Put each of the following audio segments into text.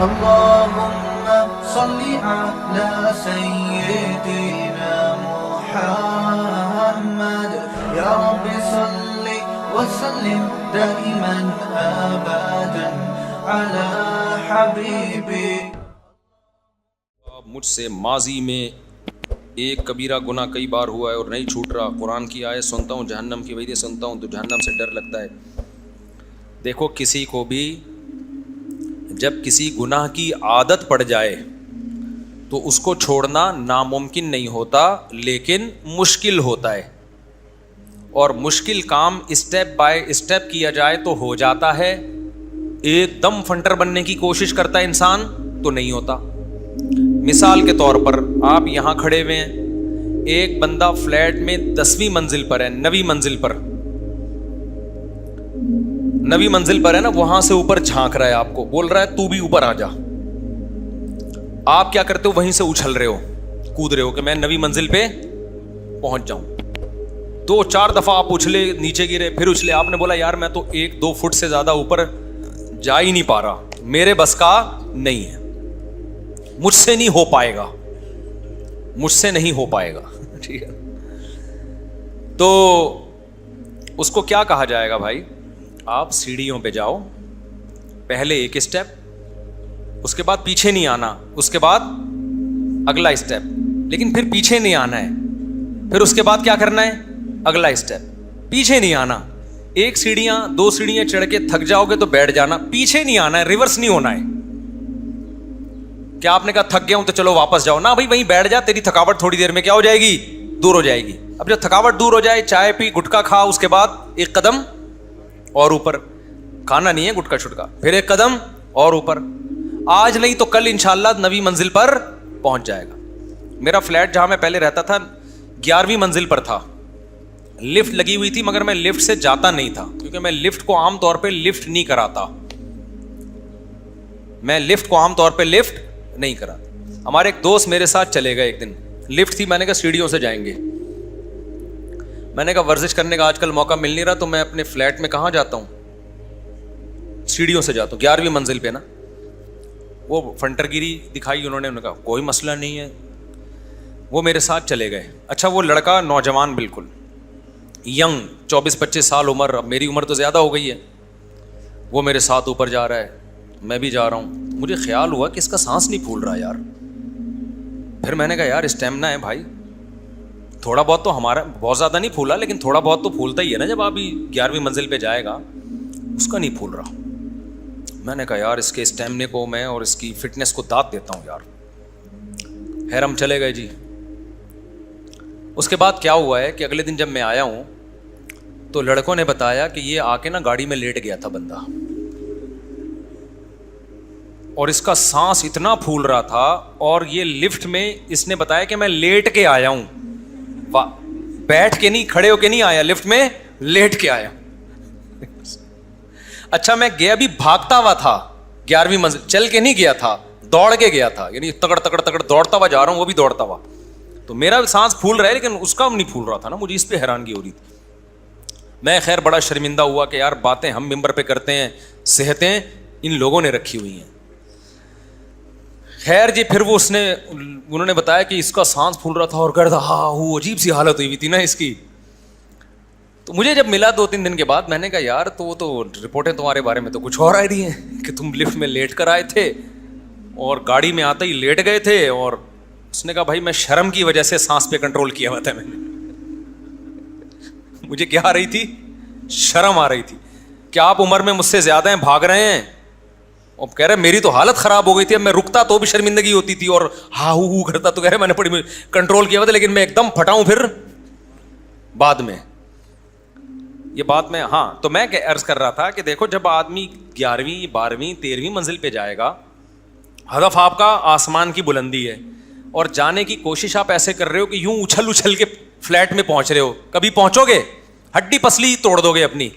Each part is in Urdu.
اللهم صل على سيدنا محمد يا رب صل وسلم دائما ابدا على حبيبي. مجھ سے ماضی میں ایک کبیرہ گناہ کئی بار ہوا ہے اور نہیں چھوٹ رہا. قرآن کی آیت سنتا ہوں, جہنم کی وعید سنتا ہوں تو جہنم سے ڈر لگتا ہے. دیکھو, کسی کو بھی جب کسی گناہ کی عادت پڑ جائے تو اس کو چھوڑنا ناممکن نہیں ہوتا, لیکن مشکل ہوتا ہے. اور مشکل کام اسٹیپ بائی اسٹیپ کیا جائے تو ہو جاتا ہے. ایک دم فنٹر بننے کی کوشش کرتا ہے انسان تو نہیں ہوتا. مثال کے طور پر آپ یہاں کھڑے ہوئے ہیں, ایک بندہ فلیٹ میں 10ویں منزل پر ہے, 9ویں منزل پر, 9ویں منزل پر ہے نا, وہاں سے اوپر جھانک رہا ہے, آپ کو بول رہا ہے تو بھی اوپر آ جا. آپ کیا کرتے ہو, وہیں سے اچھل رہے ہو, کود رہے ہو کہ میں 9ویں منزل پہ پہنچ جاؤں. 2-4 دفعہ آپ اچھلے, نیچے گرے, پھر اچھلے. آپ نے بولا یار میں تو 1-2 فٹ سے زیادہ اوپر جا ہی نہیں پا رہا, میرے بس کا نہیں ہے, مجھ سے نہیں ہو پائے گا, مجھ سے نہیں ہو پائے گا. ٹھیک ہے, تو اس کو کیا کہا جائے گا بھائی؟ آپ سیڑھیوں پہ جاؤ, پہلے ایک اسٹیپ, اس کے بعد پیچھے نہیں آنا, اس کے بعد اگلا اسٹیپ, لیکن پھر پیچھے نہیں آنا ہے. پھر اس کے بعد کیا کرنا ہے؟ اگلا اسٹیپ, پیچھے نہیں آنا. 1 سیڑھیاں 2 سیڑھیاں چڑھ کے تھک جاؤ گے تو بیٹھ جانا, پیچھے نہیں آنا ہے, ریورس نہیں ہونا ہے. کیا آپ نے کہا تھک گیا ہوں تو چلو واپس جاؤ؟ نہ بھائی, وہیں بیٹھ جا, تیری تھکاوٹ تھوڑی دیر میں کیا ہو جائے گی؟ دور ہو جائے گی. اب جب تھکاوٹ دور ہو جائے, چائے پی, گٹکا کھا, اس کے بعد 1 قدم اور اوپر. کھانا نہیں ہے گٹکا چھٹکا, پھر 1 قدم اور اوپر. آج نہیں تو کل انشاءاللہ 9ویں منزل پر پہنچ جائے گا. میرا فلیٹ جہاں میں پہلے رہتا تھا 11ویں منزل پر تھا. لفٹ لگی ہوئی تھی مگر میں لفٹ سے جاتا نہیں تھا, کیونکہ میں لفٹ کو عام طور پہ لفٹ نہیں کراتا. میں لفٹ کو عام طور پہ لفٹ نہیں کراتا. ہمارے ایک دوست میرے ساتھ چلے گئے ایک دن, لفٹ تھی, میں نے کہا سیڑھیوں سے جائیں گے. میں نے کہا ورزش کرنے کا آج کل موقع مل نہیں رہا, تو میں اپنے فلیٹ میں کہاں جاتا ہوں, سیڑھیوں سے جاتا ہوں, 11ویں منزل پہ نا. وہ فنٹر گیری دکھائی انہوں نے کہا کوئی مسئلہ نہیں ہے. وہ میرے ساتھ چلے گئے. اچھا, وہ لڑکا نوجوان, بالکل ینگ, 24-25 سال عمر, اب میری عمر تو زیادہ ہو گئی ہے. وہ میرے ساتھ اوپر جا رہا ہے, میں بھی جا رہا ہوں. مجھے خیال ہوا کہ اس کا سانس نہیں پھول رہا یار. پھر میں نے کہا یار اسٹیمنا ہے بھائی, تھوڑا بہت تو ہمارا, بہت زیادہ نہیں پھولا لیکن تھوڑا بہت تو پھولتا ہی ہے نا. جب آپ 11ویں منزل پہ جائے گا, اس کا نہیں پھول رہا. میں نے کہا یار اس کے اسٹیمنے کو میں اور اس کی فٹنس کو داد دیتا ہوں یار. خیر ہم چلے گئے جی. اس کے بعد کیا ہوا ہے کہ اگلے دن جب میں آیا ہوں تو لڑکوں نے بتایا کہ یہ آ کے نا گاڑی میں لیٹ گیا تھا بندہ, اور اس کا سانس اتنا پھول رہا تھا, اور یہ لفٹ میں اس نے بتایا کہ میں لیٹ کے آیا ہوں, بیٹھ کے نہیں, کھڑے ہو کے نہیں آیا, لفٹ میں لیٹ کے آیا. اچھا, میں گیا بھی بھاگتا ہوا تھا 11ویں منزل, چل کے نہیں گیا تھا, دوڑ کے گیا تھا, یعنی تگڑ تگڑ تگڑ دوڑتا ہوا جا رہا ہوں, وہ بھی دوڑتا ہوا. تو میرا سانس پھول رہا ہے لیکن اس کا نہیں پھول رہا تھا نا. مجھے اس پہ حیرانگی ہو رہی تھی. میں خیر بڑا شرمندہ ہوا کہ یار باتیں ہم ممبر پہ کرتے ہیں, صحتیں ان لوگوں نے رکھی ہوئی ہیں. خیر جی, پھر وہ انہوں نے بتایا کہ اس کا سانس پھول رہا تھا اور گرد عجیب سی حالت ہوئی تھی نا اس کی. تو مجھے جب ملا 2-3 دن کے بعد, میں نے کہا یار تو وہ تو رپورٹیں تمہارے بارے میں تو کچھ اور آ رہی ہیں کہ تم لفٹ میں لیٹ کر آئے تھے اور گاڑی میں آتے ہی لیٹ گئے تھے. اور اس نے کہا بھائی میں شرم کی وجہ سے سانس پہ کنٹرول کیا ہوا تھا. میں نے, مجھے کیا آ رہی تھی, شرم آ رہی تھی کہ آپ عمر میں مجھ سے زیادہ ہیں, بھاگ رہے ہیں. اور کہہ رہے میری تو حالت خراب ہو گئی تھی, اب میں رکتا تو بھی شرمندگی ہوتی تھی اور ہو کرتا, تو کہہ رہے میں نے بڑی کنٹرول کیا ہوا تھا, لیکن میں ایک دم پھٹاؤں پھر بعد میں. یہ بات میں, ہاں تو میں عرض کر رہا تھا کہ دیکھو جب آدمی 11ویں 12ویں 13ویں منزل پہ جائے گا, ہدف آپ کا آسمان کی بلندی ہے, اور جانے کی کوشش آپ ایسے کر رہے ہو کہ یوں اچھل اچھل کے فلیٹ میں پہنچ رہے ہو, کبھی پہنچو گے ہڈی پسلی توڑ دو گے اپنی.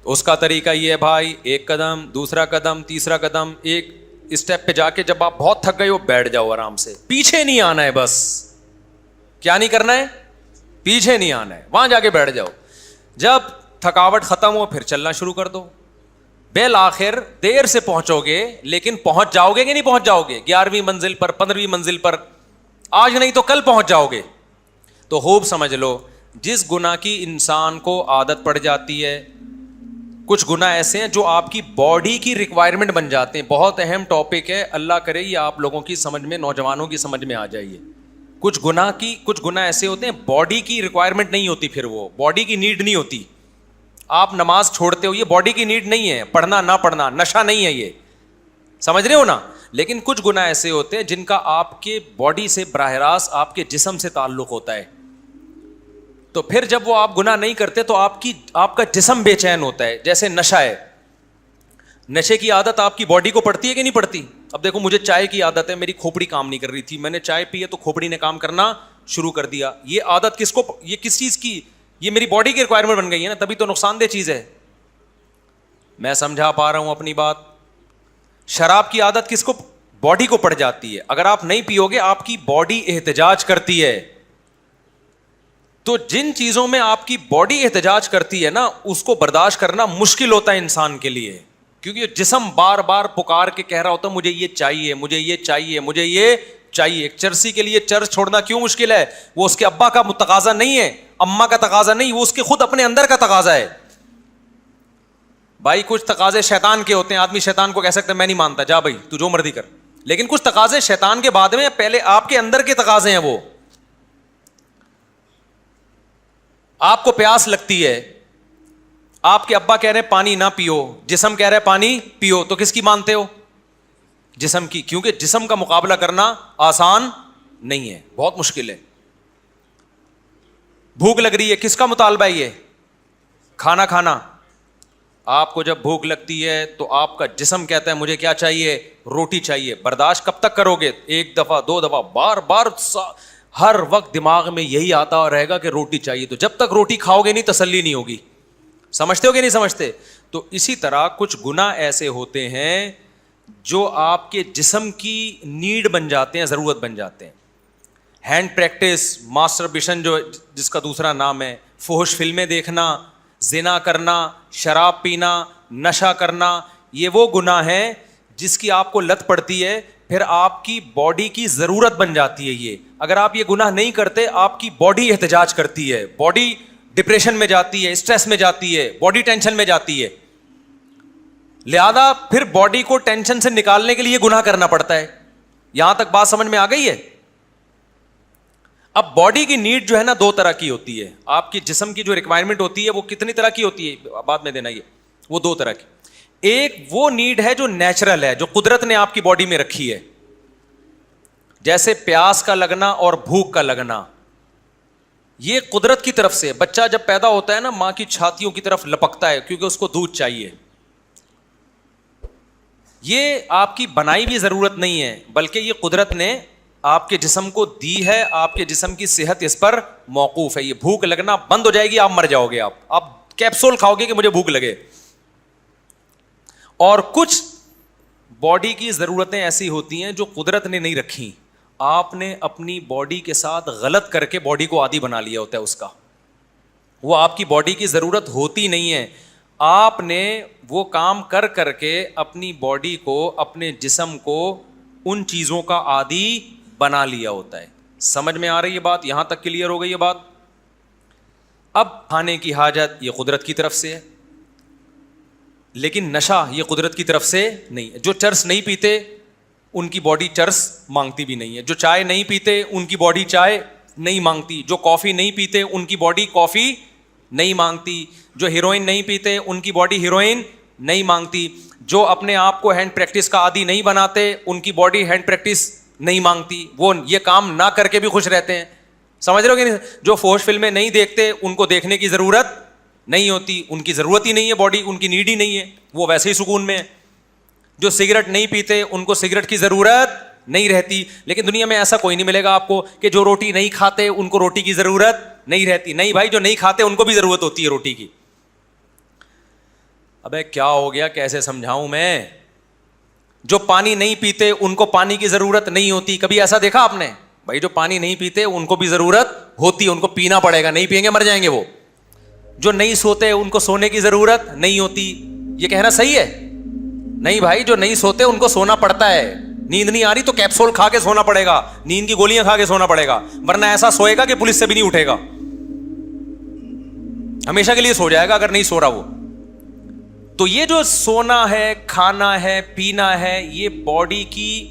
تو اس کا طریقہ یہ ہے بھائی, 1 قدم, دوسرا قدم, تیسرا قدم, ایک اسٹیپ پہ جا کے جب آپ بہت تھک گئے ہو بیٹھ جاؤ آرام سے, پیچھے نہیں آنا ہے. بس کیا نہیں کرنا ہے, پیچھے نہیں آنا ہے, وہاں جا کے بیٹھ جاؤ. جب تھکاوٹ ختم ہو پھر چلنا شروع کر دو. بالآخر دیر سے پہنچو گے لیکن پہنچ جاؤ گے کہ نہیں پہنچ جاؤ گے؟ 11ویں منزل پر، 15ویں منزل پر، آج نہیں تو کل پہنچ جاؤ گے. تو خوب سمجھ لو، جس گناہ کی انسان کو عادت پڑ جاتی ہے، کچھ گناہ ایسے ہیں جو آپ کی باڈی کی ریکوائرمنٹ بن جاتے ہیں. بہت اہم ٹاپک ہے، اللہ کرے یہ آپ لوگوں کی سمجھ میں، نوجوانوں کی سمجھ میں آ جائیے. کچھ گناہ ایسے ہوتے ہیں باڈی کی ریکوائرمنٹ نہیں ہوتی، پھر وہ باڈی کی نیڈ نہیں ہوتی. آپ نماز چھوڑتے ہو، یہ باڈی کی نیڈ نہیں ہے، پڑھنا نہ پڑھنا، نشہ نہیں ہے یہ، سمجھ رہے ہو نا. لیکن کچھ گناہ ایسے ہوتے ہیں جن کا آپ کے باڈی سے براہ راست آپ کے جسم سے تعلق ہوتا ہے. تو پھر جب وہ آپ گناہ نہیں کرتے تو آپ کا جسم بے چین ہوتا ہے. جیسے نشہ ہے، نشے کی عادت آپ کی باڈی کو پڑتی ہے کہ نہیں پڑتی؟ اب دیکھو مجھے چائے کی عادت ہے، میری کھوپڑی کام نہیں کر رہی تھی، میں نے چائے پی ہے تو کھوپڑی نے کام کرنا شروع کر دیا. یہ عادت یہ کس چیز کی؟ یہ میری باڈی کی ریکوائرمنٹ بن گئی ہے نا، تبھی تو نقصان دہ چیز ہے. میں سمجھا پا رہا ہوں اپنی بات؟ شراب کی عادت کس کو؟ باڈی کو پڑ جاتی ہے. اگر آپ نہیں پیو گے آپ کی باڈی احتجاج کرتی ہے. تو جن چیزوں میں آپ کی باڈی احتجاج کرتی ہے نا، اس کو برداشت کرنا مشکل ہوتا ہے انسان کے لیے، کیونکہ جسم بار بار پکار کے کہہ رہا ہوتا ہے مجھے یہ چاہیے، مجھے یہ چاہیے، مجھے یہ چاہیے. ایک چرسی کے لیے چرس چھوڑنا کیوں مشکل ہے؟ وہ اس کے ابا کا تقاضا نہیں ہے، اماں کا تقاضا نہیں، وہ اس کے خود اپنے اندر کا تقاضا ہے. بھائی کچھ تقاضے شیطان کے ہوتے ہیں، آدمی شیطان کو کہہ سکتا ہے میں نہیں مانتا، جا بھائی تو جو مرضی کر. لیکن کچھ تقاضے شیطان کے بعد میں، پہلے آپ کے اندر کے تقاضے ہیں. وہ آپ کو پیاس لگتی ہے، آپ کے ابا کہہ رہے ہیں پانی نہ پیو، جسم کہہ رہا ہے پانی پیو، تو کس کی مانتے ہو؟ جسم کی. کیونکہ جسم کا مقابلہ کرنا آسان نہیں ہے، بہت مشکل ہے. بھوک لگ رہی ہے، کس کا مطالبہ ہے یہ؟ کھانا کھانا. آپ کو جب بھوک لگتی ہے تو آپ کا جسم کہتا ہے مجھے کیا چاہیے؟ روٹی چاہیے. برداشت کب تک کرو گے؟ ایک دفعہ، دو دفعہ، بار بار ہر وقت دماغ میں یہی آتا رہے گا کہ روٹی چاہیے. تو جب تک روٹی کھاؤ گے نہیں تسلی نہیں ہوگی. سمجھتے ہو کہ نہیں سمجھتے؟ تو اسی طرح کچھ گناہ ایسے ہوتے ہیں جو آپ کے جسم کی نیڈ بن جاتے ہیں، ضرورت بن جاتے ہیں. ہینڈ پریکٹس، ماسٹربیشن جس کا دوسرا نام ہے، فحش فلمیں دیکھنا، زنا کرنا، شراب پینا، نشہ کرنا، یہ وہ گناہ ہیں جس کی آپ کو لت پڑتی ہے، پھر آپ کی باڈی کی ضرورت بن جاتی ہے. یہ اگر آپ یہ گناہ نہیں کرتے آپ کی باڈی احتجاج کرتی ہے، باڈی ڈپریشن میں جاتی ہے، اسٹریس میں جاتی ہے، باڈی ٹینشن میں جاتی ہے. لہذا پھر باڈی کو ٹینشن سے نکالنے کے لیے گناہ کرنا پڑتا ہے. یہاں تک بات سمجھ میں آ گئی ہے؟ اب باڈی کی نیڈ جو ہے نا دو طرح کی ہوتی ہے. آپ کی جسم کی جو ریکوائرمنٹ ہوتی ہے وہ کتنی طرح کی ہوتی ہے بعد میں دینا، یہ وہ دو طرح کی. ایک وہ نیڈ ہے جو نیچرل ہے، جو قدرت نے آپ کی باڈی میں رکھی ہے، جیسے پیاس کا لگنا اور بھوک کا لگنا. یہ قدرت کی طرف سے. بچہ جب پیدا ہوتا ہے نا ماں کی چھاتیوں کی طرف لپکتا ہے کیونکہ اس کو دودھ چاہیے. یہ آپ کی بنائی بھی ضرورت نہیں ہے، بلکہ یہ قدرت نے آپ کے جسم کو دی ہے. آپ کے جسم کی صحت اس پر موقوف ہے. یہ بھوک لگنا بند ہو جائے گی آپ مر جاؤ گے. آپ کیپسول کھاؤ گے کہ مجھے بھوک لگے. اور کچھ باڈی کی ضرورتیں ایسی ہوتی ہیں جو قدرت نے نہیں رکھی، آپ نے اپنی باڈی کے ساتھ غلط کر کے باڈی کو عادی بنا لیا ہوتا ہے اس کا. وہ آپ کی باڈی کی ضرورت ہوتی نہیں ہے، آپ نے وہ کام کر کر کے اپنی باڈی کو، اپنے جسم کو ان چیزوں کا عادی بنا لیا ہوتا ہے. سمجھ میں آ رہی ہے بات؟ یہاں تک کلیئر ہو گئی ہے بات؟ اب کھانے کی حاجت یہ قدرت کی طرف سے ہے، لیکن نشہ یہ قدرت کی طرف سے نہیں ہے. جو چرس نہیں پیتے ان کی باڈی چرس مانگتی بھی نہیں ہے. جو چائے نہیں پیتے ان کی باڈی چائے نہیں مانگتی. جو کافی نہیں پیتے ان کی باڈی کافی نہیں مانگتی. جو ہیروئن نہیں پیتے ان کی باڈی ہیروئن نہیں مانگتی. جو اپنے آپ کو ہینڈ پریکٹس کا عادی نہیں بناتے ان کی باڈی ہینڈ پریکٹس نہیں مانگتی. وہ یہ کام نہ کر کے بھی خوش رہتے ہیں. سمجھ رہے ہو کہ نہیں؟ جو فحش فلمیں نہیں دیکھتے ان کو دیکھنے کی ضرورت نہیں ہوتی، ان کی ضرورت ہی نہیں ہے، باڈی ان کی نیڈ ہی نہیں ہے، وہ ویسے ہی سکون میں ہے. جو سگریٹ نہیں پیتے ان کو سگریٹ کی ضرورت نہیں رہتی. لیکن دنیا میں ایسا کوئی نہیں ملے گا آپ کو کہ جو روٹی نہیں کھاتے ان کو روٹی کی ضرورت نہیں رہتی. نہیں بھائی، جو نہیں کھاتے ان کو بھی ضرورت ہوتی ہے روٹی کی. ابے کیا ہو گیا، کیسے سمجھاؤں میں؟ جو پانی نہیں پیتے ان کو پانی کی ضرورت نہیں ہوتی. کبھی ایسا دیکھا آپ نے؟ بھائی جو پانی نہیں پیتے ان کو بھی ضرورت ہوتی ہے، ان کو پینا پڑے گا، نہیں پئیں گے مر جائیں گے وہ. جو نہیں سوتے ان کو سونے کی ضرورت نہیں ہوتی. یہ کہنا صحیح ہے؟ نہیں بھائی, جو نہیں سوتے ان کو سونا پڑتا ہے. نیند نہیں آ رہی تو کیپسول کھا کے سونا پڑے گا, نیند کی گولیاں کھا کے سونا پڑے گا, ورنہ ایسا سوئے گا کہ پولیس سے بھی نہیں اٹھے گا, ہمیشہ کے لیے سو جائے گا اگر نہیں سو رہا وہ. تو یہ جو سونا ہے, کھانا ہے, پینا ہے, یہ باڈی کی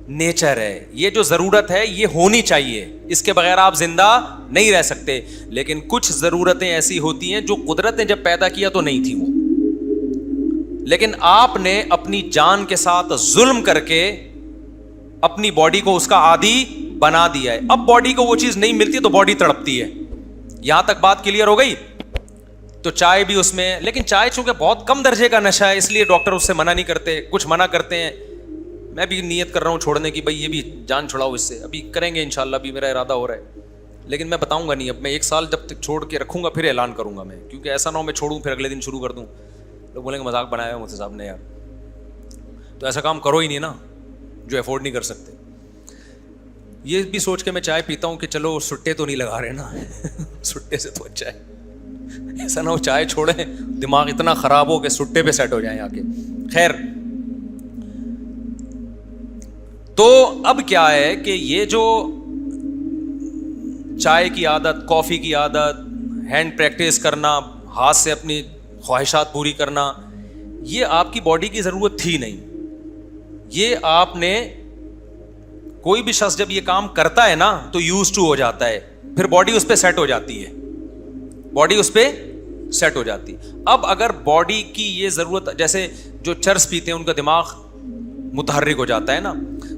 نیچر ہے, یہ جو ضرورت ہے یہ ہونی چاہیے, اس کے بغیر آپ زندہ نہیں رہ سکتے. لیکن کچھ ضرورتیں ایسی ہوتی ہیں جو قدرت نے جب پیدا کیا تو نہیں تھی وہ, لیکن آپ نے اپنی جان کے ساتھ ظلم کر کے اپنی باڈی کو اس کا عادی بنا دیا ہے. اب باڈی کو وہ چیز نہیں ملتی تو باڈی تڑپتی ہے. یہاں تک بات کلیئر ہو گئی؟ تو چائے بھی اس میں, لیکن چائے چونکہ بہت کم درجے کا نشہ ہے اس لیے ڈاکٹر اس سے منع نہیں کرتے, کچھ منع کرتے ہیں. میں بھی نیت کر رہا ہوں چھوڑنے کی, بھائی یہ بھی جان چھڑاؤ اس سے, ابھی کریں گے انشاءاللہ, ابھی میرا ارادہ ہو رہا ہے, لیکن میں بتاؤں گا نہیں. اب میں 1 سال جب تک چھوڑ کے رکھوں گا پھر اعلان کروں گا میں, کیونکہ ایسا نہ ہو میں چھوڑوں پھر اگلے دن شروع کر دوں, لوگ بولیں گے مذاق بنایا ہے مفتی صاحب نے یار. تو ایسا کام کرو ہی نہیں نا جو افورڈ نہیں کر سکتے. یہ بھی سوچ کے میں چائے پیتا ہوں کہ چلو سٹے تو نہیں لگا رہے نا سٹے سے تو اچھا ہے, ایسا نہ ہو چائے چھوڑیں دماغ اتنا خراب ہو کہ سٹے پہ سیٹ ہو جائیں آ کے. خیر, تو اب کیا ہے کہ یہ جو چائے کی عادت, کافی کی عادت, ہینڈ پریکٹس کرنا, ہاتھ سے اپنی خواہشات پوری کرنا, یہ آپ کی باڈی کی ضرورت تھی نہیں. یہ آپ نے, کوئی بھی شخص جب یہ کام کرتا ہے نا تو یوز ٹو ہو جاتا ہے, پھر باڈی اس پہ سیٹ ہو جاتی ہے, باڈی اس پہ سیٹ ہو جاتی. اب اگر باڈی کی یہ ضرورت, جیسے جو چرس پیتے ہیں ان کا دماغ متحرک ہو جاتا ہے نا,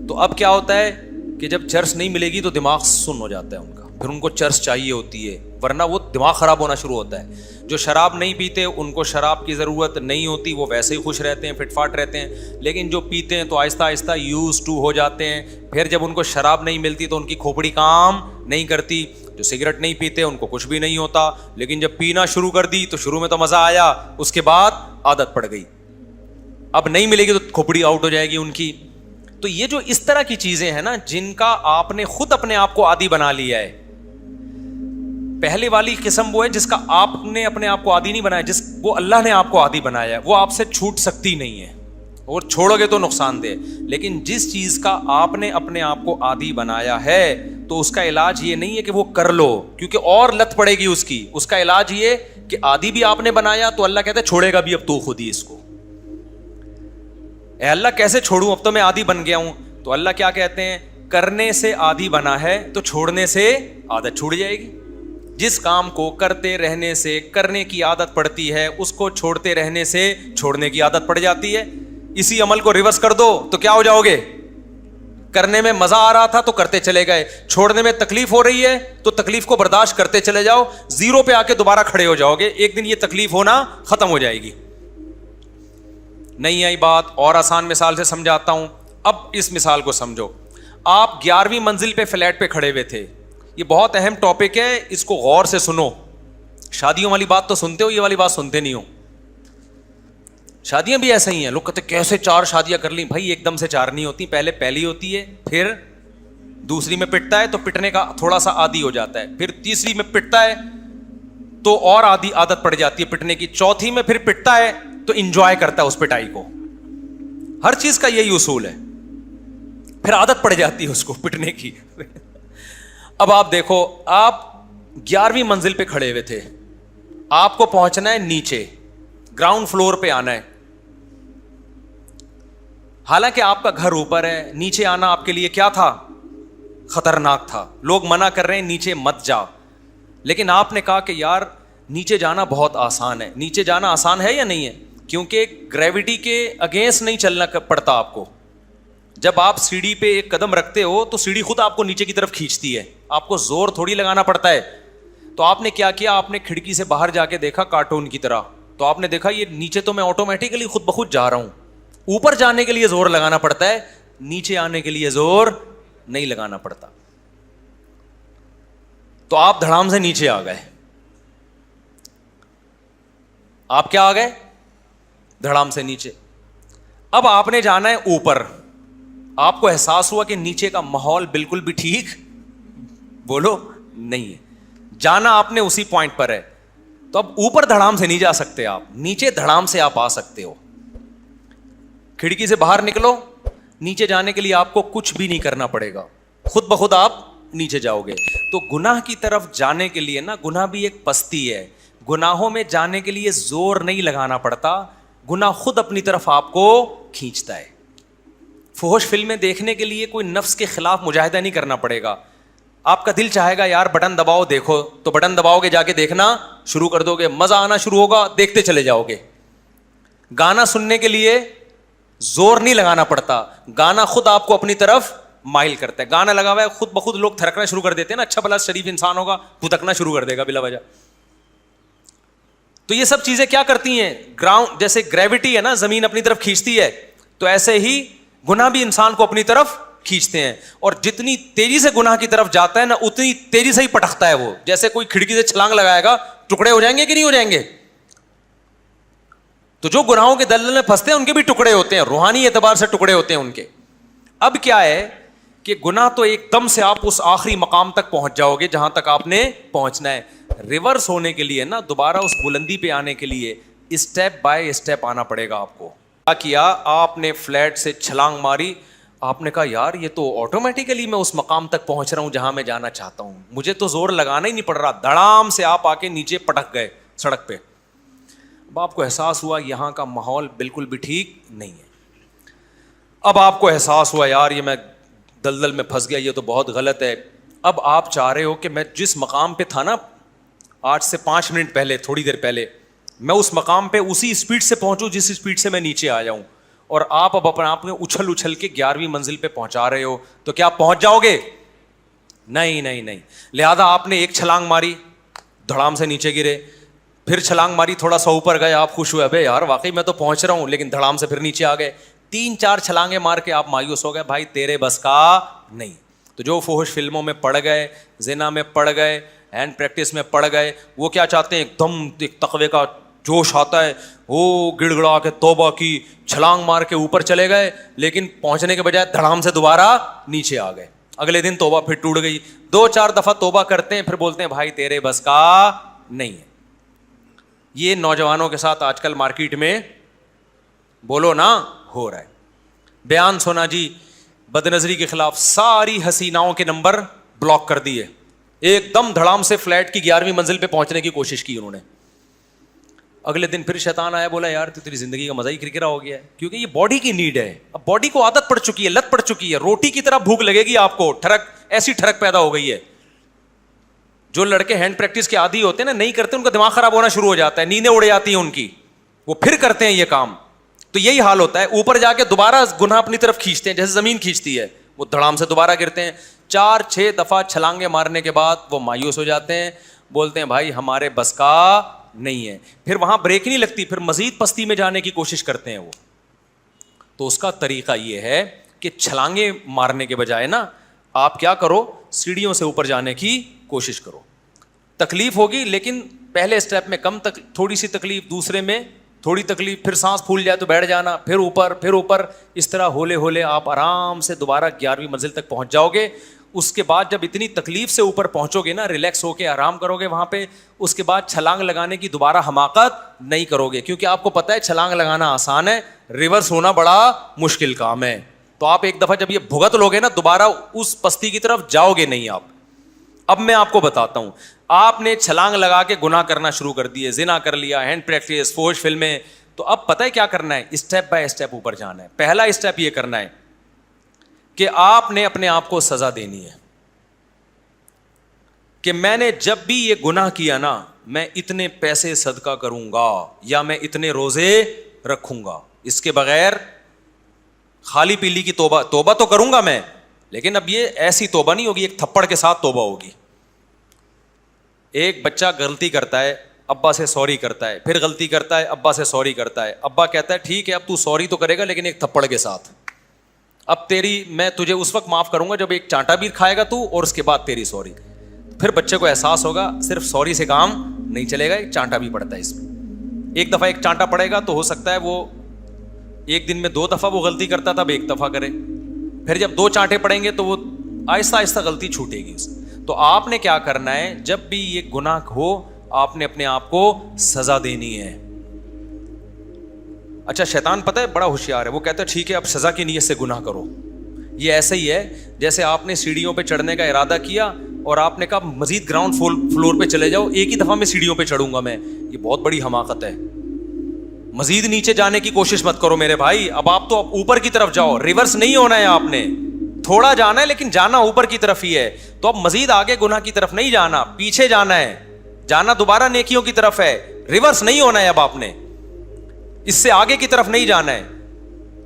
تو اب کیا ہوتا ہے کہ جب چرس نہیں ملے گی تو دماغ سن ہو جاتا ہے ان کا, پھر ان کو چرس چاہیے ہوتی ہے, ورنہ وہ دماغ خراب ہونا شروع ہوتا ہے. جو شراب نہیں پیتے ان کو شراب کی ضرورت نہیں ہوتی, وہ ویسے ہی خوش رہتے ہیں, فٹ فاٹ رہتے ہیں. لیکن جو پیتے ہیں تو آہستہ آہستہ یوز ٹو ہو جاتے ہیں, پھر جب ان کو شراب نہیں ملتی تو ان کی کھوپڑی کام نہیں کرتی. جو سگریٹ نہیں پیتے ان کو کچھ بھی نہیں ہوتا, لیکن جب پینا شروع کر دی تو شروع میں تو مزہ آیا, اس کے بعد عادت پڑ گئی, اب نہیں ملے گی تو کھوپڑی آؤٹ ہو جائے گی ان کی. تو یہ جو اس طرح کی چیزیں ہیں نا جن کا آپ نے خود اپنے آپ کو عادی بنا لیا ہے, پہلے والی قسم وہ ہے جس کا آپ نے اپنے آپ کو عادی نہیں بنایا, جس وہ اللہ نے آپ کو عادی بنایا ہے, وہ آپ سے چھوٹ سکتی نہیں ہے, اور چھوڑو گے تو نقصان دہ. لیکن جس چیز کا آپ نے اپنے آپ کو عادی بنایا ہے تو اس کا علاج یہ نہیں ہے کہ وہ کر لو, کیونکہ اور لت پڑے گی اس کی. اس کا علاج یہ کہ عادی بھی آپ نے بنایا تو اللہ کہتا ہے چھوڑے گا بھی اب تو خود ہی اس کو. اے اللہ کیسے چھوڑوں, اب تو میں عادی بن گیا ہوں. تو اللہ کیا کہتے ہیں, کرنے سے عادی بنا ہے تو چھوڑنے سے عادت چھوٹ جائے گی. جس کام کو کرتے رہنے سے کرنے کی عادت پڑتی ہے اس کو چھوڑتے رہنے سے چھوڑنے کی عادت پڑ جاتی ہے. اسی عمل کو ریورس کر دو تو کیا ہو جاؤ گے, کرنے میں مزہ آ رہا تھا تو کرتے چلے گئے, چھوڑنے میں تکلیف ہو رہی ہے تو تکلیف کو برداشت کرتے چلے جاؤ, زیرو پہ آ کے دوبارہ کھڑے ہو جاؤ گے, ایک دن یہ تکلیف ہونا ختم ہو جائے گی. نہیں آئی بات؟ اور آسان مثال سے سمجھاتا ہوں. اب اس مثال کو سمجھو, آپ 11ویں منزل پہ فلیٹ پہ کھڑے ہوئے تھے. یہ بہت اہم ٹاپک ہے, اس کو غور سے سنو. شادیوں والی بات تو سنتے ہو, یہ والی بات سنتے نہیں ہو. شادیاں بھی ایسا ہی ہیں, لوگ کہتے ہیں کیسے 4 شادیاں کر لیں. بھائی ایک دم سے 4 نہیں ہوتی, پہلے پہلی ہوتی ہے, پھر دوسری میں پٹتا ہے تو پٹنے کا تھوڑا سا عادی ہو جاتا ہے, پھر تیسری میں پٹتا ہے تو اور عادت پڑ جاتی ہے پٹنے کی, چوتھی میں پھر پٹتا ہے تو انجوائے کرتا ہے اس پٹائی کو. ہر چیز کا یہی اصول ہے, پھر عادت پڑ جاتی ہے اس کو پٹنے کی. اب آپ دیکھو, آپ 11ویں منزل پہ کھڑے ہوئے تھے, آپ کو پہنچنا ہے نیچے, گراؤنڈ فلور پہ آنا ہے. حالانکہ آپ کا گھر اوپر ہے, نیچے آنا آپ کے لیے کیا تھا, خطرناک تھا. لوگ منع کر رہے ہیں نیچے مت جا, لیکن آپ نے کہا کہ یار نیچے جانا بہت آسان ہے. نیچے جانا آسان ہے یا نہیں ہے؟ کیونکہ گریوٹی کے اگینسٹ نہیں چلنا پڑتا آپ کو. جب آپ سیڑھی پہ ایک قدم رکھتے ہو تو سیڑھی خود آپ کو نیچے کی طرف کھینچتی ہے, آپ کو زور تھوڑی لگانا پڑتا ہے. تو آپ نے کیا کیا, آپ نے کھڑکی سے باہر جا کے دیکھا کارٹون کی طرح, تو آپ نے دیکھا یہ نیچے تو میں آٹومیٹیکلی خود بخود جا رہا ہوں. اوپر جانے کے لیے زور لگانا پڑتا ہے, نیچے آنے کے لیے زور نہیں لگانا پڑتا. تو آپ دھڑام سے نیچے آ گئے. آپ کیا آ گئے, دھڑام سے نیچے. اب آپ نے جانا ہے اوپر. آپ کو احساس ہوا کہ نیچے کا ماحول بالکل بھی ٹھیک بولو نہیں ہے, جانا آپ نے اسی پوائنٹ پر ہے. تو اب اوپر دھڑام سے نہیں جا سکتے آپ, نیچے دھڑام سے آپ آ سکتے ہو. کھڑکی سے باہر نکلو, نیچے جانے کے لیے آپ کو کچھ بھی نہیں کرنا پڑے گا, خود بخود آپ نیچے جاؤ گے. تو گناہ کی طرف جانے کے لیے نا, گناہ بھی ایک پستی ہے, گناہوں میں جانے کے لیے زور نہیں لگانا پڑتا, گناہ خود اپنی طرف آپ کو کھینچتا ہے. فحش فلمیں دیکھنے کے لیے کوئی نفس کے خلاف مجاہدہ نہیں کرنا پڑے گا. آپ کا دل چاہے گا یار بٹن دباؤ دیکھو, تو بٹن دباؤ گے, جا کے دیکھنا شروع کر دو گے, مزہ آنا شروع ہوگا, دیکھتے چلے جاؤ گے. گانا سننے کے لیے زور نہیں لگانا پڑتا, گانا خود آپ کو اپنی طرف مائل کرتا ہے. گانا لگا ہوا ہے, خود بخود لوگ تھرکنا شروع کر دیتے ہیں نا, اچھا بھلا شریف انسان ہوگا پھتکنا شروع کر دے گا بلا وجہ. تو یہ سب چیزیں کیا کرتی ہیں, گراؤنڈ جیسے گریوٹی ہے نا, زمین اپنی طرف کھینچتی ہے, تو ایسے ہی گناہ بھی انسان کو اپنی طرف کھینچتے ہیں. اور جتنی تیزی سے گناہ کی طرف جاتا ہے نا, اتنی تیزی سے ہی پٹکتا ہے وہ. جیسے کوئی کھڑکی سے چھلانگ لگائے گا, ٹکڑے ہو جائیں گے کہ نہیں ہو جائیں گے؟ تو جو گناہوں کے دلدل میں پھنستے ہیں ان کے بھی ٹکڑے ہوتے ہیں, روحانی اعتبار سے ٹکڑے ہوتے ہیں ان کے. اب کیا ہے کہ گناہ تو ایک دم سے آپ اس آخری مقام تک پہنچ جاؤ گے جہاں تک آپ نے پہنچنا ہے. ریورس ہونے کے لیے نا, دوبارہ اس بلندی پہ آنے کے لیے اسٹیپ بائی اسٹیپ آنا پڑے گا آپ کو. کیا کیا آپ نے, فلیٹ سے چھلانگ ماری, آپ نے کہا یار یہ تو آٹومیٹیکلی میں اس مقام تک پہنچ رہا ہوں جہاں میں جانا چاہتا ہوں, مجھے تو زور لگانا ہی نہیں پڑ رہا, دھڑام سے آپ آ کے نیچے پٹک گئے سڑک پہ. اب آپ کو احساس ہوا یہاں کا ماحول بالکل بھی ٹھیک نہیں ہے. اب آپ کو احساس ہوا یار یہ میں دلدل میں پھنس گیا, یہ تو بہت غلط ہے. اب آپ چاہ رہے ہو کہ میں جس مقام پہ تھا نا آج سے 5 منٹ پہلے, تھوڑی دیر پہلے, میں اس مقام پہ اسی اسپیڈ سے پہنچوں جس اسپیڈ سے میں نیچے آ جاؤں. اور آپ اب اپنے آپ میں اچھل اچھل کے 11ویں منزل پہ پہنچا رہے ہو, تو کیا آپ پہنچ جاؤ گے؟ نہیں نہیں نہیں. لہذا آپ نے ایک چھلانگ ماری, دھڑام سے نیچے گرے, پھر چھلانگ ماری, تھوڑا سا اوپر گئے, آپ خوش ہوئے, ابے یار واقعی میں تو پہنچ رہا ہوں, لیکن دھڑام سے پھر نیچے آ گئے. 3-4 چھلانگیں مار کے آپ مایوس ہو گئے, بھائی تیرے بس کا نہیں. تو جو فحش فلموں میں پڑ گئے, زنا میں پڑ گئے, ہینڈ پریکٹس میں پڑ گئے, وہ کیا چاہتے ہیں, ایک دم ایک تقوی کا جوش آتا ہے, وہ گڑ گڑا کے توبہ کی, چھلانگ مار کے اوپر چلے گئے, لیکن پہنچنے کے بجائے دھڑام سے دوبارہ نیچے آ گئے. اگلے دن توبہ پھر ٹوٹ گئی. 2-4 دفعہ توبہ کرتے ہیں, پھر بولتے ہیں بھائی تیرے بس کا نہیں ہے. یہ نوجوانوں کے ساتھ آج کل مارکیٹ میں بولو نا ہو رہا ہے. بیان سونا جی بد نظری کے خلاف ساری حسیناؤں کے نمبر بلاک کر دیے, ایک دم دھڑام سے فلیٹ کی 11ویں منزل پہ پہنچنے کی کوشش کی انہوں نے. اگلے دن پھر شیطان آیا, بولا یار تو تیری زندگی کا مزہ ہی کرکرا ہو گیا ہے, کیونکہ یہ باڈی کی نیڈ ہے. اب باڈی کو عادت پڑ چکی ہے, لت پڑ چکی ہے, روٹی کی طرح بھوک لگے گی آپ کو, ٹھڑک ایسی ٹھڑک پیدا ہو گئی ہے. جو لڑکے ہینڈ پریکٹس کے عادی ہوتے ہیں نا, نہیں کرتے, ان کا دماغ خراب ہونا شروع ہو جاتا ہے, نیندیں اڑ جاتی ہیں ان کی, وہ پھر کرتے ہیں یہ کام. تو یہی حال ہوتا ہے, اوپر جا کے دوبارہ گناہ اپنی طرف کھینچتے ہیں جیسے زمین کھینچتی ہے, وہ دھڑام سے دوبارہ گرتے ہیں. 4-6 دفعہ چھلانگیں مارنے کے بعد وہ مایوس ہو جاتے ہیں, بولتے ہیں بھائی ہمارے بس کا نہیں ہے. پھر وہاں بریک نہیں لگتی, پھر مزید پستی میں جانے کی کوشش کرتے ہیں وہ. تو اس کا طریقہ یہ ہے کہ چھلانگیں مارنے کے بجائے نا آپ کیا کرو, سیڑھیوں سے اوپر جانے کی کوشش کرو. تکلیف ہوگی لیکن پہلے اسٹیپ میں کم تھوڑی سی تکلیف, دوسرے میں تھوڑی تکلیف, پھر سانس پھول جائے تو بیٹھ جانا, پھر اوپر, اس طرح ہولے ہولے آپ آرام سے دوبارہ 11ویں منزل تک پہنچ جاؤ گے. اس کے بعد جب اتنی تکلیف سے اوپر پہنچو گے نا, ریلیکس ہو کے آرام کرو گے وہاں پہ, اس کے بعد چھلانگ لگانے کی دوبارہ حماقت نہیں کرو گے, کیونکہ آپ کو پتہ ہے چھلانگ لگانا آسان ہے, ریورس ہونا بڑا مشکل کام ہے. تو آپ ایک دفعہ جب یہ بھگت لوگے نا, دوبارہ اس پستی کی طرف جاؤ گے نہیں آپ. اب میں آپ کو بتاتا ہوں, آپ نے چھلانگ لگا کے گناہ کرنا شروع کر دیے, زنا کر لیا, ہینڈ پریکٹس, فحش فلمیں, تو اب پتہ ہے کیا کرنا ہے, اسٹیپ بائی اسٹیپ اوپر جانا ہے. پہلا اسٹیپ یہ کرنا ہے کہ آپ نے اپنے آپ کو سزا دینی ہے کہ میں نے جب بھی یہ گناہ کیا نا, میں اتنے پیسے صدقہ کروں گا یا میں اتنے روزے رکھوں گا, اس کے بغیر خالی پیلی کی توبہ تو کروں گا میں, لیکن اب یہ ایسی توبہ نہیں ہوگی, ایک تھپڑ کے ساتھ توبہ ہوگی. ایک بچہ غلطی کرتا ہے, ابا سے سوری کرتا ہے, پھر غلطی کرتا ہے, ابا سے سوری کرتا ہے, ابا کہتا ہے ٹھیک ہے اب تو سوری تو کرے گا لیکن ایک تھپڑ کے ساتھ, اب میں تجھے اس وقت معاف کروں گا جب ایک چانٹا بھی کھائے گا تو, اور اس کے بعد تیری سوری. پھر بچے کو احساس ہوگا صرف سوری سے کام نہیں چلے گا, ایک چانٹا بھی پڑتا ہے اس میں. ایک دفعہ ایک چانٹا پڑے گا تو ہو سکتا ہے وہ ایک دن میں 2 دفعہ وہ غلطی کرتا تھا, اب 1 دفعہ کرے. پھر جب 2 چانٹے پڑیں گے تو وہ آہستہ آہستہ غلطی چھوٹے گی اس. تو آپ نے کیا کرنا ہے, جب بھی یہ گناہ ہو آپ نے اپنے آپ کو سزا دینی ہے. اچھا شیطان پتہ ہے بڑا ہوشیار ہے, وہ کہتا ہے ٹھیک ہے اب سزا کی نیت سے گناہ کرو. یہ ایسا ہی ہے جیسے آپ نے سیڑھیوں پہ چڑھنے کا ارادہ کیا اور آپ نے کہا مزید گراؤنڈ فلور پہ چلے جاؤ, ایک ہی دفعہ میں سیڑھیوں پہ چڑھوں گا میں. یہ بہت بڑی حماقت ہے. مزید نیچے جانے کی کوشش مت کرو میرے بھائی, اب آپ تو اوپر کی طرف جاؤ, ریورس نہیں ہونا ہے آپ نے, تھوڑا جانا ہے لیکن جانا اوپر کی طرف ہی ہے. تو اب مزید آگے گناہ کی طرف نہیں جانا, پیچھے جانا ہے, جانا دوبارہ نیکیوں کی طرف ہے, ریورس نہیں ہونا ہے اب آپ نے, اس سے آگے کی طرف نہیں جانا ہے.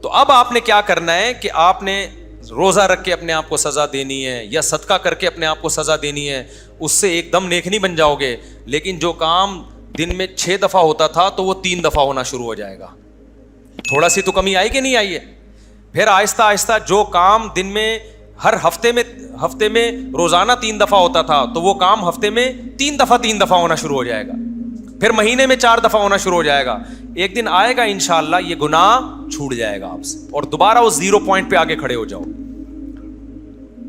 تو اب آپ نے کیا کرنا ہے کہ آپ نے روزہ رکھ کے اپنے آپ کو سزا دینی ہے یا صدقہ کر کے اپنے آپ کو سزا دینی ہے. اس سے ایک دم نیک نہیں بن جاؤ گے, لیکن جو کام دن میں 6 دفعہ ہوتا تھا تو وہ 3 دفعہ ہونا شروع ہو جائے گا. تھوڑا سی تو کمی آئی کہ نہیں آئی ہے. پھر آہستہ آہستہ جو کام دن میں ہر ہفتے میں روزانہ 3 دفعہ ہوتا تھا تو وہ کام ہفتے میں 3 دفعہ ہونا شروع ہو جائے گا. پھر مہینے میں 4 دفعہ ہونا شروع ہو جائے گا. ایک دن آئے گا انشاءاللہ یہ گناہ چھوٹ جائے گا آپ سے اور دوبارہ اس 0 پوائنٹ پہ آگے کھڑے ہو جاؤ.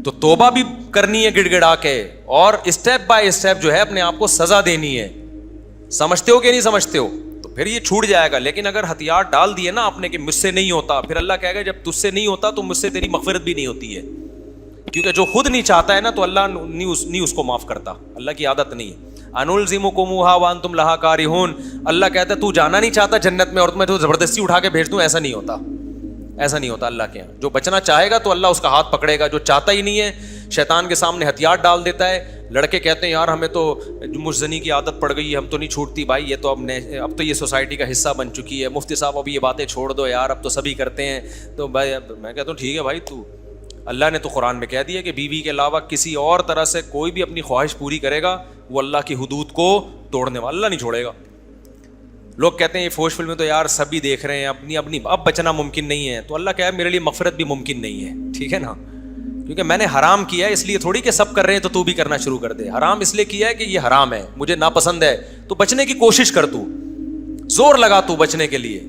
تو توبہ بھی کرنی ہے گڑ گڑا کے, اور اسٹیپ بائی اسٹیپ جو ہے اپنے آپ کو سزا دینی ہے. سمجھتے ہو کہ نہیں سمجھتے ہو؟ تو پھر یہ چھوٹ جائے گا. لیکن اگر ہتھیار ڈال دیے نا آپ نے کہ مجھ سے نہیں ہوتا, پھر اللہ کہے گا جب تجھ سے نہیں ہوتا تو مجھ سے تیری مغفرت بھی نہیں ہوتی ہے. کیونکہ جو خود نہیں چاہتا ہے نا تو اللہ نہیں اس کو معاف کرتا. اللہ کی عادت نہیں ہے. انلزمکموہا وانتم لہا کارہون. اللہ کہتا ہے تو جانا نہیں چاہتا جنت میں اور میں تو زبردستی اٹھا کے بھیج دوں, ایسا نہیں ہوتا. ایسا نہیں ہوتا اللہ کے یہاں. جو بچنا چاہے گا تو اللہ اس کا ہاتھ پکڑے گا, جو چاہتا ہی نہیں ہے شیطان کے سامنے ہتھیار ڈال دیتا ہے. لڑکے کہتے ہیں یار ہمیں تو مجزنی کی عادت پڑ گئی ہے, ہم تو نہیں چھوٹتی بھائی, یہ تو اب تو یہ سوسائٹی کا حصہ بن چکی ہے. مفتی صاحب اب یہ باتیں چھوڑ دو یار, اب تو سبھی کرتے ہیں. تو بھائی میں کہتا ہوں ٹھیک ہے بھائی, تو اللہ نے تو قرآن میں کہہ دیا کہ بیوی کے علاوہ کسی اور طرح سے کوئی بھی اپنی خواہش پوری کرے گا وہ اللہ کی حدود کو توڑنے والا, اللہ نہیں چھوڑے گا. لوگ کہتے ہیں یہ فوش فلمیں تو یار سبھی دیکھ رہے ہیں, اپنی اب بچنا ممکن نہیں ہے. تو اللہ کہہ میرے لیے مغفرت بھی ممکن نہیں ہے, ٹھیک ہے نا, کیونکہ میں نے حرام کیا ہے, اس لیے تھوڑی کہ سب کر رہے ہیں تو بھی کرنا شروع کر دے. حرام اس لیے کیا ہے کہ یہ حرام ہے, مجھے ناپسند ہے, تو بچنے کی کوشش کر, تو زور لگا تو بچنے کے لیے.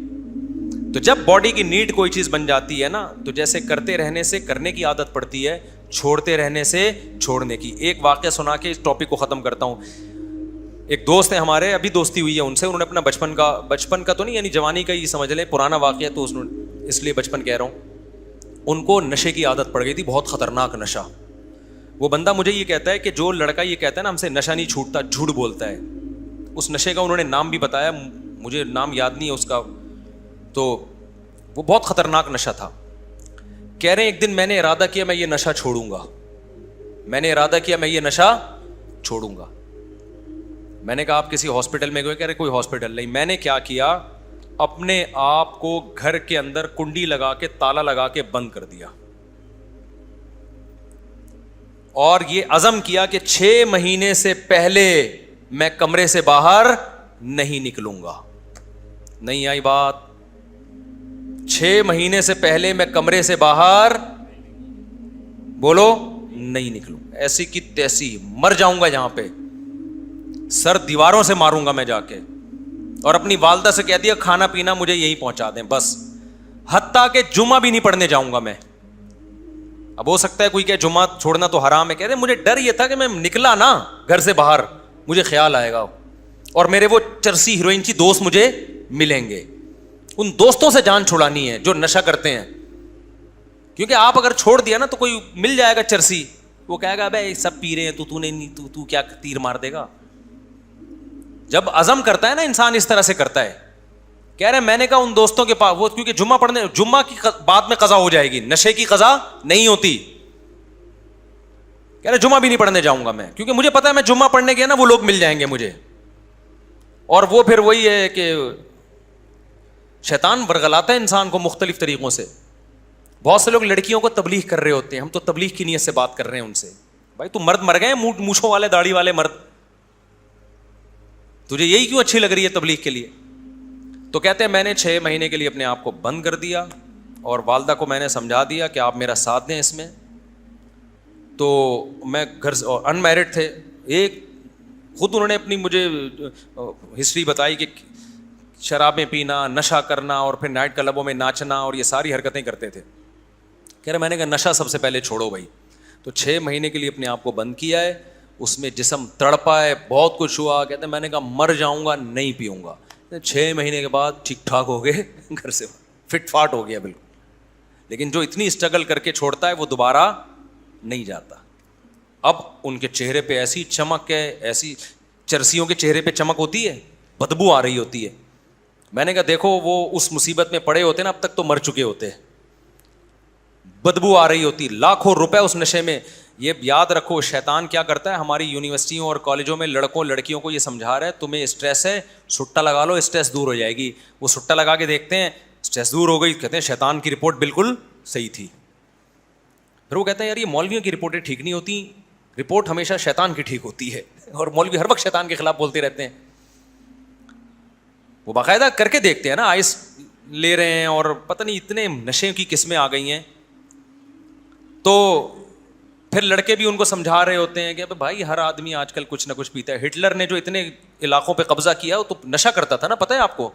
تو جب باڈی کی نیڈ کوئی چیز بن جاتی ہے نا, تو جیسے کرتے رہنے سے کرنے کی عادت پڑتی ہے, چھوڑتے رہنے سے چھوڑنے کی. ایک واقعہ سنا کے اس ٹاپک کو ختم کرتا ہوں. ایک دوست ہیں ہمارے, ابھی دوستی ہوئی ہے ان سے, انہوں نے اپنا بچپن کا تو نہیں یعنی جوانی کا ہی سمجھ لیں, پرانا واقعہ تو اس لیے بچپن کہہ رہا ہوں. ان کو نشے کی عادت پڑ گئی تھی, بہت خطرناک نشہ. وہ بندہ مجھے یہ کہتا ہے کہ جو لڑکا یہ کہتا ہے نا ہم سے نشہ نہیں چھوٹتا, جھوٹ بولتا ہے. اس نشے کا انہوں نے نام بھی بتایا, مجھے نام یاد نہیں ہے اس کا, تو وہ بہت خطرناک نشہ تھا. کہہ رہے ہیں ایک دن میں نے ارادہ کیا میں یہ نشہ چھوڑوں گا, میں یہ نشہ چھوڑوں گا. میں نے کہا آپ کسی ہاسپٹل میں گئے؟ کہہ رہے کوئی ہاسپٹل نہیں. میں نے کیا کیا, اپنے آپ کو گھر کے اندر کنڈی لگا کے تالا لگا کے بند کر دیا, اور یہ عزم کیا کہ 6 مہینے سے پہلے میں کمرے سے باہر نہیں نکلوں گا. نہیں آئی بات؟ 6 مہینے سے پہلے میں کمرے سے باہر بولو نہیں نکلوں. ایسی کی تیسی مر جاؤں گا جہاں پہ, سر دیواروں سے ماروں گا میں جا کے, اور اپنی والدہ سے کہہ دیا کھانا پینا مجھے یہی پہنچا دیں بس, حتیٰ کہ جمعہ بھی نہیں پڑھنے جاؤں گا میں. اب ہو سکتا ہے کوئی کہ جمعہ چھوڑنا تو حرام ہے, کہتے مجھے ڈر یہ تھا کہ میں نکلا نا گھر سے باہر مجھے خیال آئے گا اور میرے وہ چرسی ہیروئن کی دوست مجھے ملیں گے. ان دوستوں سے جان چھڑانی ہے جو نشہ کرتے ہیں, کیونکہ آپ اگر چھوڑ دیا نا تو کوئی مل جائے گا چرسی, وہ کہے گا بھائی سب پی رہے ہیں تو نہیں, تو کیا تیر مار دے گا. جب عزم کرتا ہے نا انسان اس طرح سے کرتا ہے. کہہ رہے میں نے کہا ان دوستوں کے پاس, وہ کیونکہ جمعہ کی بعد میں قضا ہو جائے گی, نشے کی قضا نہیں ہوتی. کہہ رہے جمعہ بھی نہیں پڑھنے جاؤں گا میں, کیونکہ مجھے پتا ہے میں جمعہ پڑھنے گیا نا وہ لوگ مل جائیں گے مجھے, اور وہ پھر وہی ہے کہ شیطان ورغلاتا ہے انسان کو مختلف طریقوں سے. بہت سے لوگ لڑکیوں کو تبلیغ کر رہے ہوتے ہیں, ہم تو تبلیغ کی نیت سے بات کر رہے ہیں ان سے. بھائی تو مرد مر گئے مونچھوں والے داڑھی والے مرد, تجھے یہی کیوں اچھی لگ رہی ہے تبلیغ کے لیے؟ تو کہتے ہیں میں نے 6 مہینے کے لیے اپنے آپ کو بند کر دیا, اور والدہ کو میں نے سمجھا دیا کہ آپ میرا ساتھ دیں اس میں. تو میں گھر سے ان میرڈ تھے, ایک خود انہوں نے اپنی مجھے ہسٹری بتائی کہ شرابیں پینا, نشہ کرنا, اور پھر نائٹ کلبوں میں ناچنا, اور یہ ساری حرکتیں کرتے تھے. کہہ رہے میں نے کہا نشہ سب سے پہلے چھوڑو بھائی. تو 6 مہینے کے لیے اپنے آپ کو بند کیا ہے, اس میں جسم تڑپا ہے, بہت کچھ ہوا. کہتے ہیں میں نے کہا مر جاؤں گا نہیں پیوں گا. 6 مہینے کے بعد ٹھیک ٹھاک ہو گئے, گھر سے فٹ فاٹ ہو گیا بالکل. لیکن جو اتنی اسٹرگل کر کے چھوڑتا ہے وہ دوبارہ نہیں جاتا. اب ان کے چہرے پہ ایسی چمک ہے, ایسی چرسیوں کے چہرے پہ چمک ہوتی ہے, بدبو آ رہی ہوتی ہے. میں نے کہا دیکھو وہ اس مصیبت میں پڑے ہوتے نا, اب تک تو مر چکے ہوتے, بدبو آ رہی ہوتی, لاکھوں روپے اس نشے میں. یہ یاد رکھو شیطان کیا کرتا ہے, ہماری یونیورسٹیوں اور کالجوں میں لڑکوں لڑکیوں کو یہ سمجھا رہا ہے تمہیں اسٹریس ہے, سٹا لگا لو اسٹریس دور ہو جائے گی. وہ سٹا لگا کے دیکھتے ہیں اسٹریس دور ہو گئی, کہتے ہیں شیطان کی رپورٹ بالکل صحیح تھی. پھر وہ کہتے ہیں یار یہ مولویوں کی رپورٹیں ٹھیک نہیں ہوتی, رپورٹ ہمیشہ شیطان کی ٹھیک ہوتی ہے, اور مولوی ہر وقت شیطان کے خلاف بولتے رہتے ہیں. وہ باقاعدہ کر کے دیکھتے ہیں نا, آئس لے رہے ہیں اور پتہ نہیں اتنے نشے کی قسمیں آ گئی ہیں. تو پھر لڑکے بھی ان کو سمجھا رہے ہوتے ہیں کہ بھائی ہر آدمی آج کل کچھ نہ کچھ پیتا ہے. ہٹلر نے جو اتنے علاقوں پہ قبضہ کیا وہ تو نشہ کرتا تھا نا, پتہ ہے آپ کو.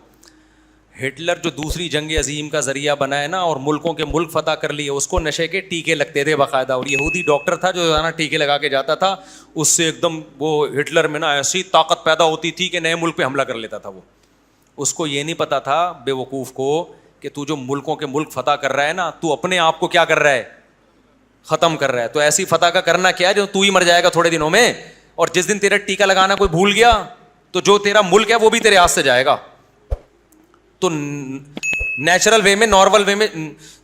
ہٹلر جو دوسری جنگ عظیم کا ذریعہ بنا ہے نا, اور ملکوں کے ملک فتح کر لیے, اس کو نشے کے ٹیکے لگتے تھے باقاعدہ. اور یہودی ڈاکٹر تھا جو نا ٹیکے لگا کے جاتا تھا, اس سے ایک دم وہ ہٹلر میں نا ایسی طاقت پیدا ہوتی تھی کہ نئے ملک پہ حملہ کر لیتا تھا. وہ اس کو یہ نہیں پتا تھا بے وقوف کو کہ تو جو ملکوں کے ملک فتح کر رہا ہے نا, تو اپنے آپ کو کیا کر رہا ہے, ختم کر رہا ہے. تو ایسی فتح کا کرنا کیا ہے جو تو ہی مر جائے گا تھوڑے دنوں میں, اور جس دن تیرا ٹیکا لگانا کوئی بھول گیا تو جو تیرا ملک ہے وہ بھی تیرے ہاتھ سے جائے گا. تو نیچرل وے میں, نارمل وے میں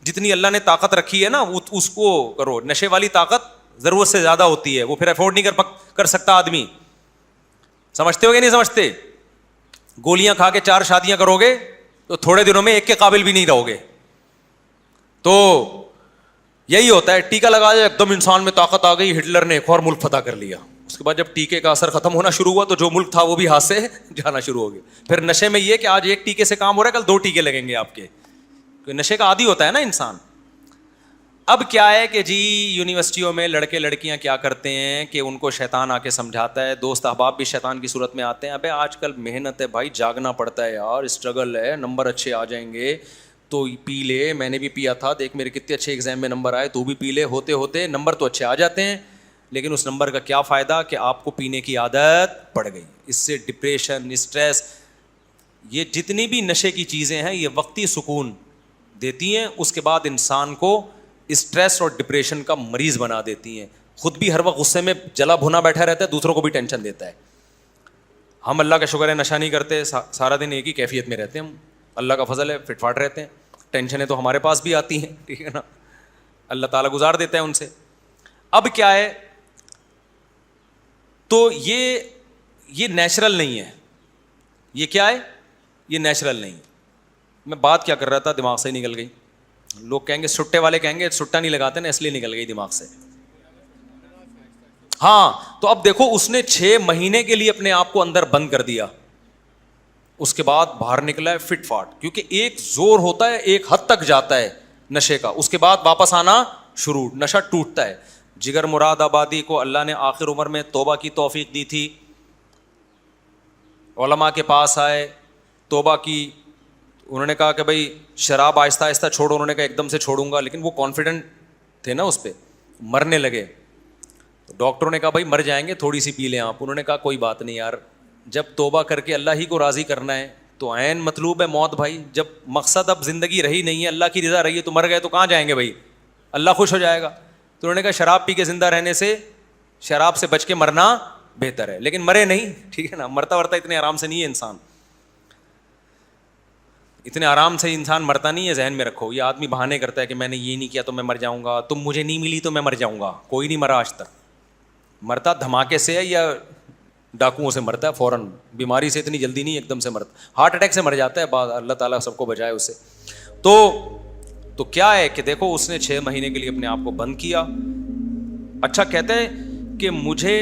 جتنی اللہ نے طاقت رکھی ہے نا اس کو کرو. نشے والی طاقت ضرورت سے زیادہ ہوتی ہے, وہ پھر افورڈ نہیں کر سکتا آدمی. سمجھتے ہو کہ نہیں سمجھتے؟ گولیاں کھا کے 4 شادیاں کرو گے تو تھوڑے دنوں میں ایک کے قابل بھی نہیں رہو گے. تو یہی ہوتا ہے, ٹیکا لگا دیا ایک دم انسان میں طاقت آ گئی, ہٹلر نے ایک اور ملک فتح کر لیا. اس کے بعد جب ٹیکے کا اثر ختم ہونا شروع ہوا تو جو ملک تھا وہ بھی ہاتھ سے جانا شروع ہو گیا. پھر نشے میں یہ کہ آج ایک ٹیکے سے کام ہو رہا ہے, کل 2 ٹیکے لگیں گے آپ کے. نشے کا عادی ہوتا ہے نا انسان. اب کیا ہے کہ جی یونیورسٹیوں میں لڑکے لڑکیاں کیا کرتے ہیں کہ ان کو شیطان آ کے سمجھاتا ہے, دوست احباب بھی شیطان کی صورت میں آتے ہیں. ابے آج کل محنت ہے بھائی, جاگنا پڑتا ہے یار, اسٹرگل ہے, نمبر اچھے آ جائیں گے تو پی لے. میں نے بھی پیا تھا, دیکھ میرے کتنے اچھے ایگزام میں نمبر آئے, تو بھی پی لے. ہوتے ہوتے نمبر تو اچھے آ جاتے ہیں, لیکن اس نمبر کا کیا فائدہ کہ آپ کو پینے کی عادت پڑ گئی. اس سے ڈپریشن, اسٹریس, یہ جتنی بھی نشے کی چیزیں ہیں یہ وقتی سکون دیتی ہیں, اس کے بعد انسان کو اسٹریس اور ڈپریشن کا مریض بنا دیتی ہیں. خود بھی ہر وقت غصے میں جلا بھونا بیٹھا رہتا ہے, دوسروں کو بھی ٹینشن دیتا ہے. ہم اللہ کا شکر ہے نشہ نہیں کرتے, سارا دن ایک ہی کیفیت میں رہتے ہیں ہم, اللہ کا فضل ہے, فٹ فاٹ رہتے ہیں. ٹینشنیں تو ہمارے پاس بھی آتی ہیں, ٹھیک ہے نا, اللہ تعالیٰ گزار دیتا ہے ان سے. اب کیا ہے, تو یہ نیچرل نہیں ہے. یہ کیا ہے, یہ نیچرل نہیں. میں بات کیا کر رہا تھا, دماغ سے نکل گئی. لوگ کہیں گے, سٹے والے کہیں گے سٹا نہیں لگاتے نا, اس لیے نکل گئی دماغ سے. ہاں, تو اب دیکھو اس نے 6 مہینے کے لیے اپنے آپ کو اندر بند کر دیا, اس کے بعد باہر نکلا ہے فٹ فاٹ. کیونکہ ایک زور ہوتا ہے, ایک حد تک جاتا ہے نشے کا, اس کے بعد واپس آنا شروع, نشہ ٹوٹتا ہے. جگر مراد آبادی کو اللہ نے آخر عمر میں توبہ کی توفیق دی تھی. علماء کے پاس آئے, توبہ کی, انہوں نے کہا کہ بھائی شراب آہستہ آہستہ چھوڑو. انہوں نے کہا ایک دم سے چھوڑوں گا, لیکن وہ کانفیڈنٹ تھے نا اس پہ, مرنے لگے. ڈاکٹروں نے کہا بھائی مر جائیں گے, تھوڑی سی پی لیں آپ. انہوں نے کہا کوئی بات نہیں یار, جب توبہ کر کے اللہ ہی کو راضی کرنا ہے تو عین مطلوب ہے موت بھائی. جب مقصد اب زندگی رہی نہیں ہے, اللہ کی رضا رہی ہے, تو مر گئے تو کہاں جائیں گے بھائی, اللہ خوش ہو جائے گا. تو انہوں نے کہا شراب پی کے زندہ رہنے سے شراب سے بچ کے مرنا بہتر ہے. لیکن مرے نہیں, ٹھیک ہے نا, مرتا ورتا اتنے آرام سے نہیں ہے انسان, اتنے آرام سے انسان مرتا نہیں ہے. ذہن میں رکھو, یہ آدمی بہانے کرتا ہے کہ میں نے یہ نہیں کیا تو میں مر جاؤں گا, تم مجھے نہیں ملی تو میں مر جاؤں گا. کوئی نہیں مرا آج تک. مرتا دھماکے سے ہے یا ڈاکوؤں سے مرتا ہے فوراً, بیماری سے اتنی جلدی نہیں ایک دم سے مرتا, ہارٹ اٹیک سے مر جاتا ہے بعد, اللہ تعالیٰ سب کو بچائے اس سے. تو کیا ہے کہ دیکھو اس نے 6 مہینے کے لیے اپنے آپ کو بند کیا. اچھا کہتے ہیں کہ مجھے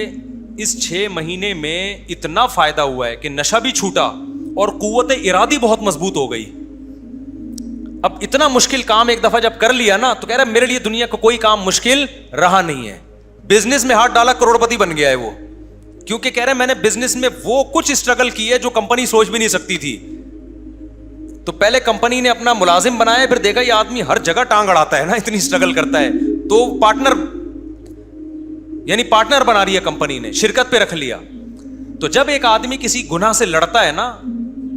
اس 6 مہینے میں اتنا فائدہ ہوا ہے کہ نشہ بھی چھوٹا اور قوت ارادی بہت مضبوط ہو گئی. اب اتنا مشکل کام ایک دفعہ جب کر لیا نا, تو کہہ رہا میرے لیے دنیا کا کوئی کام مشکل رہا نہیں ہے. بزنس میں ہاتھ ڈالا, کروڑپتی بن گیا ہے وہ, کیونکہ کہہ رہے میں نے بزنس میں وہ کچھ اسٹرگل کی ہے جو کمپنی سوچ بھی نہیں سکتی تھی. تو پہلے کمپنی نے اپنا ملازم بنایا, پھر دیکھا یہ آدمی ہر جگہ ٹانگ اڑاتا ہے نا, اتنی اسٹرگل کرتا ہے, تو پارٹنر بنا رہی ہے کمپنی نے, شرکت پہ رکھ لیا. تو جب ایک آدمی کسی گناہ سے لڑتا ہے نا,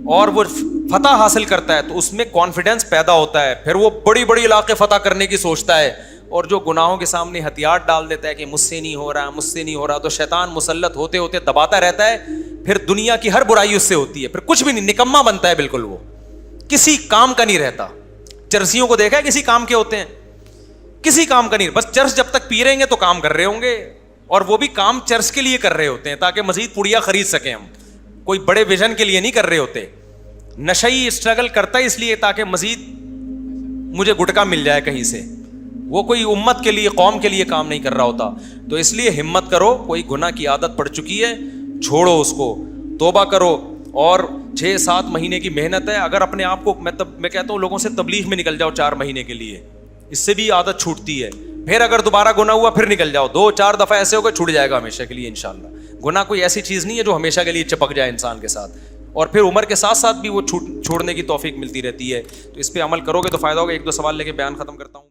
اور وہ فتح حاصل کرتا ہے تو اس میں کانفیڈنس پیدا ہوتا ہے, پھر وہ بڑی بڑی علاقے فتح کرنے کی سوچتا ہے, اور جو گناہوں کے سامنے ہتھیار ڈال دیتا ہے کہ مجھ سے نہیں ہو رہا مجھ سے نہیں ہو رہا, تو شیطان مسلط ہوتے ہوتے دباتا رہتا ہے, پھر دنیا کی ہر برائی اس سے ہوتی ہے, پھر کچھ بھی نہیں, نکما بنتا ہے بالکل, وہ کسی کام کا نہیں رہتا. چرسیوں کو دیکھا ہے کسی کام کے ہوتے ہیں, کسی کام کا نہیں, بس چرس جب تک پی رہیں گے تو کام کر رہے ہوں گے, اور وہ بھی کام چرس کے لیے کر رہے ہوتے ہیں تاکہ مزید پڑیا خرید سکیں ہم, کوئی بڑے ویژن کے لیے نہیں کر رہے ہوتے. نشئی اسٹرگل کرتا ہے اس لیے تاکہ مزید مجھے گٹکا مل جائے کہیں سے, وہ کوئی امت کے لیے قوم کے لیے کام نہیں کر رہا ہوتا. تو اس لیے ہمت کرو, کوئی گناہ کی عادت پڑ چکی ہے چھوڑو اس کو, توبہ کرو, اور 6-7 مہینے کی محنت ہے. اگر اپنے آپ کو میں کہتا ہوں لوگوں سے تبلیغ میں نکل جاؤ 4 مہینے کے لیے, اس سے بھی عادت چھوٹتی ہے. پھر اگر دوبارہ گناہ ہوا پھر نکل جاؤ, 2-4 دفعہ ایسے ہوگا چھوٹ جائے گا ہمیشہ کے لیے انشاءاللہ. گناہ کوئی ایسی چیز نہیں ہے جو ہمیشہ کے لیے چپک جائے انسان کے ساتھ, اور پھر عمر کے ساتھ ساتھ بھی وہ چھوڑنے کی توفیق ملتی رہتی ہے. تو اس پہ عمل کرو گے تو فائدہ ہوگا. 1-2 سوال لے کے بیان ختم کرتا ہوں.